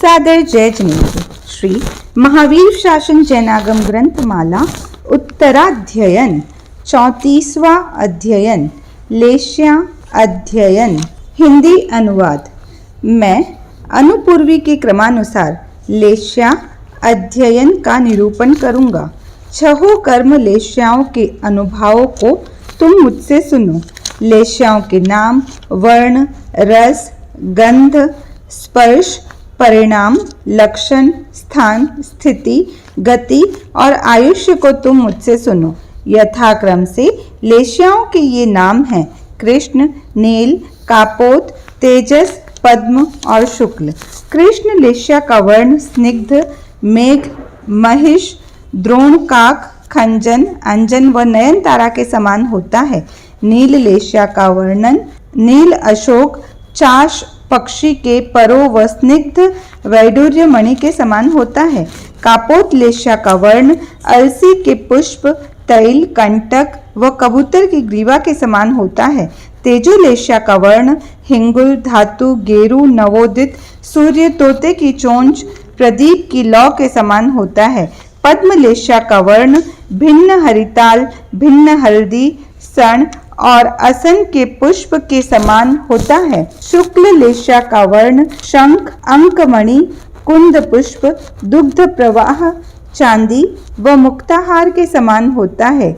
सादर जय जिनेन्द्र। श्री महावीर शासन जैनागम ग्रंथमाला उत्तराध्ययन 34वां अध्ययन लेश्या अध्ययन हिंदी अनुवाद। मैं अनुपूर्वी के क्रमानुसार लेश्या अध्ययन का निरूपण करूंगा। छहों कर्म लेश्याओं के अनुभावों को तुम मुझसे सुनो। लेश्याओं के नाम, वर्ण, रस, गंध, स्पर्श, परिणाम, लक्षण, स्थान, स्थिति, गति और आयुष्य को तुम मुझसे सुनो। यथाक्रम से लेश्याओं के ये नाम हैं: कृष्ण, नील, कापोत, तेजस, पद्म और शुक्ल। कृष्ण लेश्या का वर्ण स्निग्ध, मेघ, महिष, द्रोणकाक, खंजन, अंजन व नयनतारा के समान होता है। नील लेश्या का वर्णन नील अशोक, चाश पक्षी के परों व स्निग्ध वैडूर्य मणि के समान होता है। कापोत लेश्या का वर्ण अलसी के पुष्प, तैल, कंटक व कबूतर की ग्रीवा के समान होता है। तेजो लेश्या का वर्ण हिंगुल, धातु, गेरू, नवोदित, सूर्य, तोते की चोंच, प्रदीप की लौ के समान होता है। पद्म लेश्या का वर्ण भिन्न हरिताल, भिन्न हल्दी, सन और असन के पुष्प के समान होता है। शुक्ल लेश्या का वर्ण शंख, अंकमणि, कुंद पुष्प, दुग्ध प्रवाह, चांदी व मुक्ताहार के समान होता है।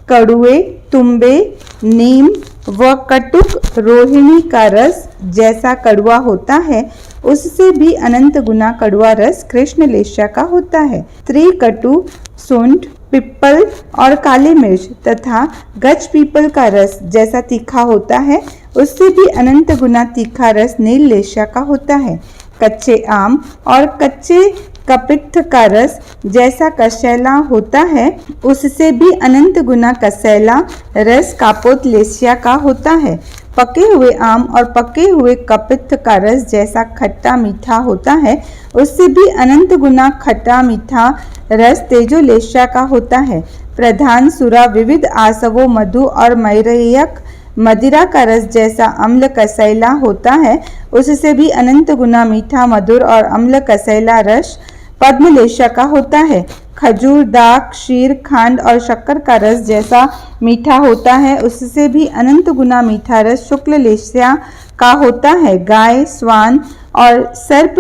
कड़ुए, तुम्बे, नीम व कटुक रोहिणी का रस जैसा कड़वा होता है, उससे भी अनंत गुना कड़वा रस कृष्ण लेश्या का होता है। त्रिकटु, सुंठ, पिप्पल और काली मिर्च तथा गज पीपल का रस जैसा तीखा होता है, उससे भी अनंत गुना तीखा रस नील लेश्या का होता है। कच्चे आम और कच्चे कपित्थ का रस जैसा कसैला होता है, उससे भी अनंत गुना कसैला रस कापोत लेश्या का होता है। पके हुए आम और पके हुए कपित्थ का रस जैसा खट्टा मीठा होता है, उससे भी अनंत गुना खट्टा मीठा रस तेजो लेश्या का होता है। प्रधान सुरा विविध आसवों, मधु और मैरयक मदिरा का रस जैसा अम्ल कसैला होता है, उससे भी अनंत गुना मीठा, मधुर और अम्ल कसैला रस पद्म लेश्या का होता है। खजूर, दाख, क्षीर, खांड और शक्कर का रस जैसा मीठा होता है, उससे भी अनंत गुना मीठा रस शुक्ल लेश्या का होता है। गाय, स्वान और सर्प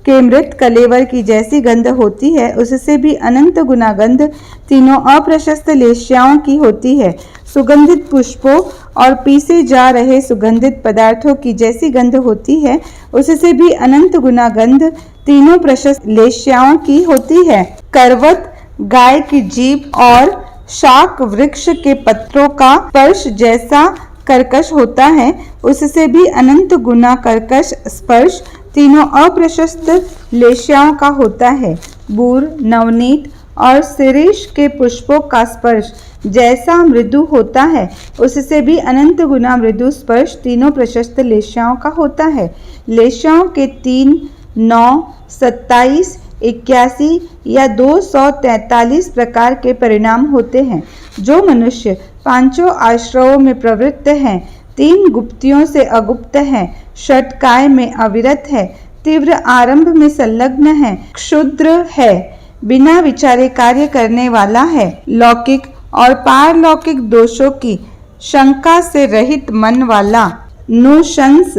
के मृत कलेवर की जैसी गंध होती है, उससे भी अनंत गुना गंध तीनों अप्रशस्त लेश्याओं की होती है। सुगंधित पुष्पों और पीसे जा रहे सुगंधित पदार्थों की जैसी गंध होती है, उससे भी अनंत गुना गंध तीनों प्रशस्त लेश्याओं की होती है। करवत, गाय की जीभ और शाक वृक्ष के पत्रों का स्पर्श जैसा कर्कश होता है, उससे भी अनंत गुना कर्कश स्पर्श तीनों अप्रशस्त लेश्याओं का होता है। बूर, नवनीत और शिरीष के पुष्पों का स्पर्श जैसा मृदु होता है, उससे भी अनंत गुना मृदु स्पर्श तीनों प्रशस्त लेश्याओं का होता है। लेश्याओं के 3, 9, 27, 81 या 243 प्रकार के परिणाम होते हैं। जो मनुष्य पांचों आश्रवों में प्रवृत्त हैं, 3 गुप्तियों से अगुप्त हैं, षटकाय में अविरत है, तीव्र आरंभ में संलग्न है, क्षुद्र है, बिना विचारे कार्य करने वाला है, लौकिक और पारलौकिक दोषों की शंका से रहित मन वाला, नुशंस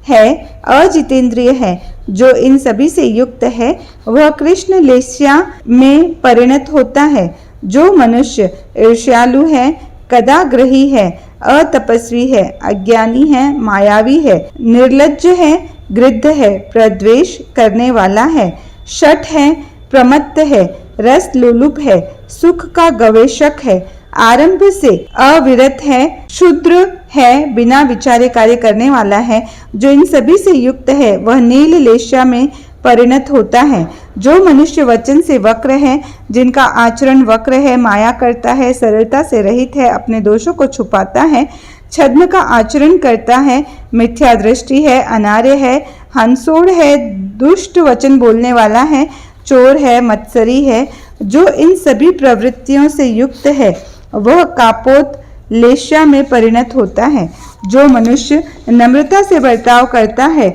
है, अजितेंद्रिय है, जो इन सभी से युक्त है, वह कृष्ण लेश्या में परिणत होता है। जो मनुष्य ईर्ष्यालु है, कदाग्रही है, अतपस्वी है, अज्ञानी है, मायावी है, निर्लज्ज है, गृद्ध है, प्रद्वेष करने वाला है, शठ है, प्रमत्त है, रस लोलुप है, सुख का गवेषक है, आरंभ से अविरत है, क्षुद्र है, बिना विचारे कार्य करने वाला है, जो इन सभी से युक्त है, वह नील लेश्या में परिणत होता है। जो मनुष्य वचन से वक्र है, जिनका आचरण वक्र है, माया करता है, सरलता से रहित है, अपने दोषों को छुपाता है, छद्म का आचरण करता है, मिथ्या दृष्टि है, अनार्य है, हंसोड़ है, दुष्ट वचन बोलने वाला है, चोर है, मत्सरी है, जो इन सभी प्रवृत्तियों से युक्त है, वह कापोत लेश्या में परिणत होता है। जो मनुष्य नम्रता से बर्ताव करता है,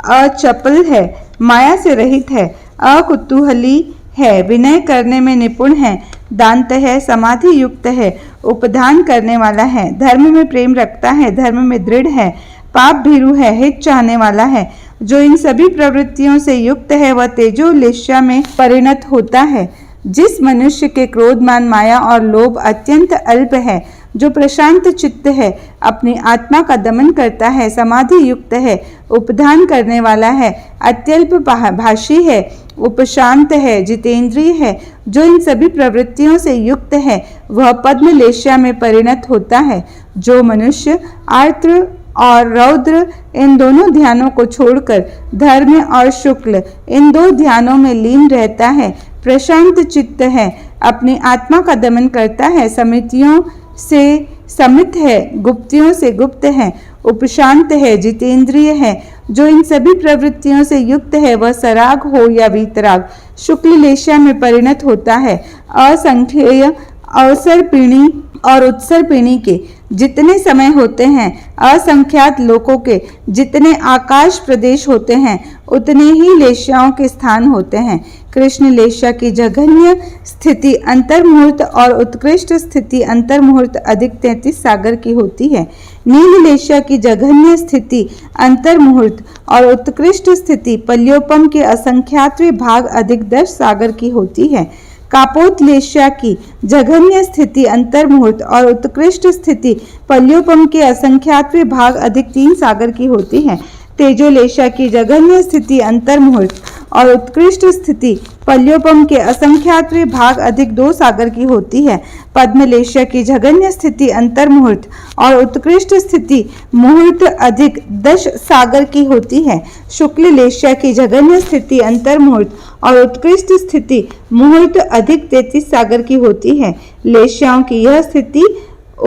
अचपल है, माया से रहित है, अकुतूहली है, विनय करने में निपुण है, दांत है, समाधि युक्त है, उपधान करने वाला है, धर्म में प्रेम रखता है, धर्म में दृढ़ है, पाप भीरु है, हित चाहने वाला है। जो इन सभी प्रवृत्तियों से युक्त है वह तेजोलेश्या में परिणत होता है। जिस मनुष्य के क्रोध, मान, माया और लोभ अत्यंत अल्प है, जो प्रशांत चित्त है, अपनी आत्मा का दमन करता है, समाधि युक्त है, उपधान करने वाला है, अत्यल्प भाषी है, उपशांत है, जितेंद्रिय है, जो इन सभी प्रवृत्तियों से युक्त है वह पद्मलेश्या में परिणत होता है। जो मनुष्य आर्द्र और रौद्र इन दोनों ध्यानों को छोड़कर धर्म और शुक्ल इन दो ध्यानों में लीन रहता है, प्रशांत चित्त है, अपनी आत्मा का दमन करता है, समितियों से समित है, गुप्तियों से गुप्त है, उपशांत है, जितेंद्रिय है, जो इन सभी प्रवृत्तियों से युक्त है वह सराग हो या वीतराग शुक्ल लेशा में परिणत होता है। असंख्येय अवसर पीणी और उत्सर पीणी के जितने समय होते हैं, असंख्यात लोकों के जितने आकाश प्रदेश होते हैं, उतने ही लेश्याओं के स्थान होते हैं। कृष्ण लेश्या की जघन्य स्थिति अंतर्मुहूर्त और उत्कृष्ट स्थिति अंतर्मुहूर्त अधिक 33 सागर की होती है। नील लेश्या की जघन्य स्थिति अंतर्मुहूर्त और उत्कृष्ट स्थिति पल्योपम के असंख्यात्वे भाग अधिक 10 सागर की होती है। कापोत लेश्या की जघन्य स्थिति अंतर्मुहूर्त और उत्कृष्ट स्थिति पल्योपम के असंख्यात्वे भाग अधिक 3 सागर की होती है। तेजोलेश्या की जघन्य स्थिति अंतर्मुहूर्त और उत्कृष्ट स्थिति पल्योपम के असंख्यात्वे भाग अधिक 2 सागर की होती है। पद्मलेश्या की जघन्य स्थिति अंतर्मुहूर्त और उत्कृष्ट स्थिति मुहूर्त अधिक 10 सागर की होती है। शुक्ल लेश्या की जघन्य स्थिति अंतर्मुहूर्त और उत्कृष्ट स्थिति मुहूर्त अधिक 33 सागर की होती है। लेश्याओं की यह स्थिति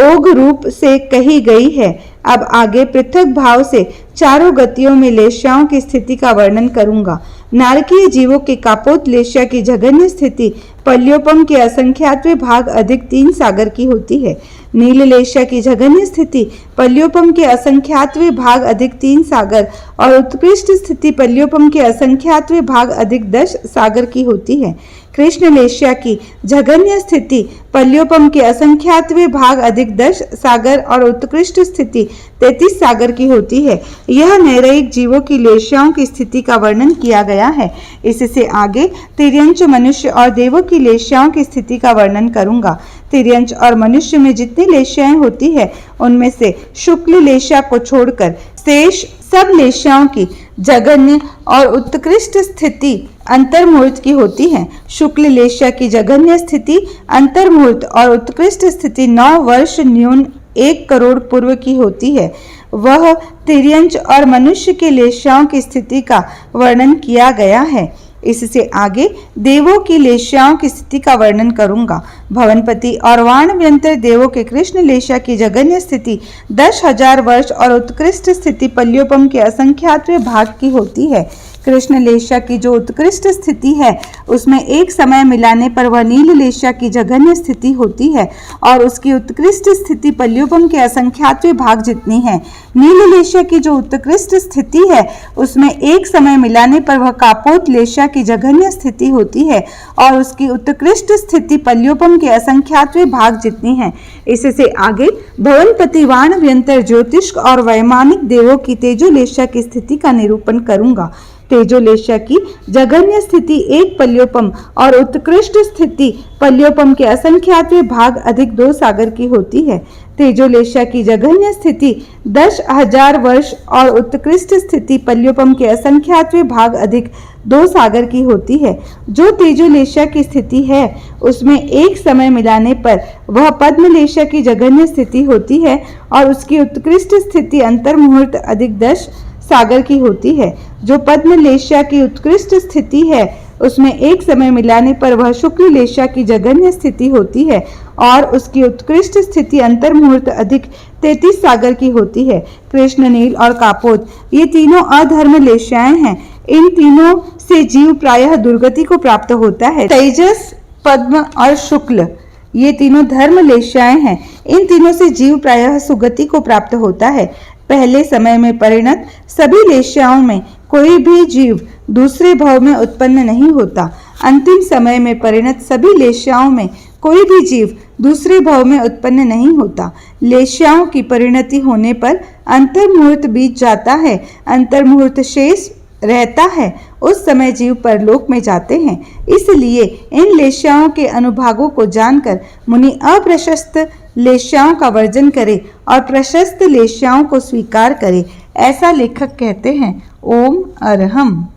ओग रूप से कही गई है। अब आगे पृथक भाव से चारों गतियों में लेश्याओं की स्थिति का वर्णन करूंगा। नारकीय जीवों के कापोत लेश्या की जघन्य स्थिति पल्योपम के असंख्यात्वे भाग अधिक 3 सागर की होती है। नील लेश्या की जघन्य स्थिति पल्योपम के असंख्यात्वे भाग अधिक 3 सागर और उत्कृष्ट स्थिति पल्योपम के असंख्यात्वे भाग अधिक 10 सागर की होती है। कृष्ण लेश्या की जघन्य स्थिति पल्योपम के असंख्यात्वे भाग अधिक 10 सागर और उत्कृष्ट स्थिति 33 सागर की होती है। यह नैरयिक जीवों की लेश्याओं की स्थिति का वर्णन किया गया है। इससे आगे तिर्यंच मनुष्य और देवों की लेश्याओं की स्थिति का वर्णन करूंगा। तिर्यंच और मनुष्य में जितनी लेश्याएं होती है उनमें से शुक्ल लेश्या को छोड़कर शेष सब लेश्याओं की जघन्य और उत्कृष्ट स्थिति अंतर्मुहूर्त की होती है। शुक्ल लेश्या की जघन्य स्थिति अंतर्मुहूर्त और उत्कृष्ट स्थिति 9 वर्ष न्यून 1 करोड़ पूर्व की होती है। वह तिर्यंच और मनुष्य के लेश्याओं की स्थिति का वर्णन किया गया है। इससे आगे देवों की लेश्याओं की स्थिति का वर्णन करूंगा। भवनपति और वाणव्यंतर देवों के कृष्ण लेश्या की जघन्य स्थिति 10,000 वर्ष और उत्कृष्ट स्थिति पल्योपम के असंख्यात्वे भाग की होती है। कृष्ण लेश्या की जो उत्कृष्ट स्थिति है उसमें एक समय मिलाने पर वह नील लेश्या की जघन्य स्थिति होती है और उसकी उत्कृष्ट स्थिति पल्योपम के असंख्यात्वे भाग जितनी है। नील लेश्या की जो उत्कृष्ट स्थिति है उसमें एक समय मिलाने पर वह कापोत लेश्या की जघन्य स्थिति होती है और उसकी उत्कृष्ट स्थिति पल्योपम के असंख्यात्वे भाग जितनी है। इससे आगे भवनपति वाणव्यंतर ज्योतिष और वैमानिक देवों की तेजोलेश्या की स्थिति का निरूपण करूंगा। तेजोलेश्या की जघन्य स्थिति 1 पल्योपम और उत्कृष्ट स्थिति पल्योपम के असंख्यात्वे भाग अधिक 2 सागर की होती है। तेजोलेश्या की जघन्य स्थिति 10,000 वर्ष और उत्कृष्ट स्थिति पल्योपम के असंख्यात्वे भाग अधिक 2 सागर की होती है। जो तेजोलेश्या की स्थिति है उसमें एक समय मिलाने पर वह पद्मलेश्या की जघन्य स्थिति होती है और उसकी उत्कृष्ट स्थिति अंतर्मुहूर्त अधिक 10 सागर की होती है। जो पद्मलेश्या की उत्कृष्ट स्थिति है उसमें एक समय मिलाने पर वह शुक्ल लेश्या की जघन्य स्थिति होती है और उसकी उत्कृष्ट स्थिति अंतर्मुहूर्त अधिक 33 सागर की होती है। कृष्ण, नील और कापोत ये तीनों अधर्म लेश्याएं हैं। इन तीनों से जीव प्रायः दुर्गति को प्राप्त होता है। तेजस, पद्म और शुक्ल ये तीनों धर्म लेश्याएं हैं। इन तीनों से जीव प्रायः सुगति को प्राप्त होता है। पहले समय में परिणत सभी लेश्याओं में कोई भी जीव दूसरे भव में उत्पन्न नहीं होता। अंतिम समय में परिणत सभी लेश्याओं में कोई भी जीव दूसरे भव में उत्पन्न नहीं होता। लेश्याओं की परिणति होने पर अंतर्मुहूर्त बीत जाता है, अंतर्मुहूर्त शेष रहता है, उस समय जीव परलोक में जाते हैं। इसलिए इन लेश्याओं के अनुभागों को जानकर मुनि अप्रशस्त लेश्याओं का वर्जन करे और प्रशस्त लेश्याओं को स्वीकार करे, ऐसा लेखक कहते हैं। ओम अरहम।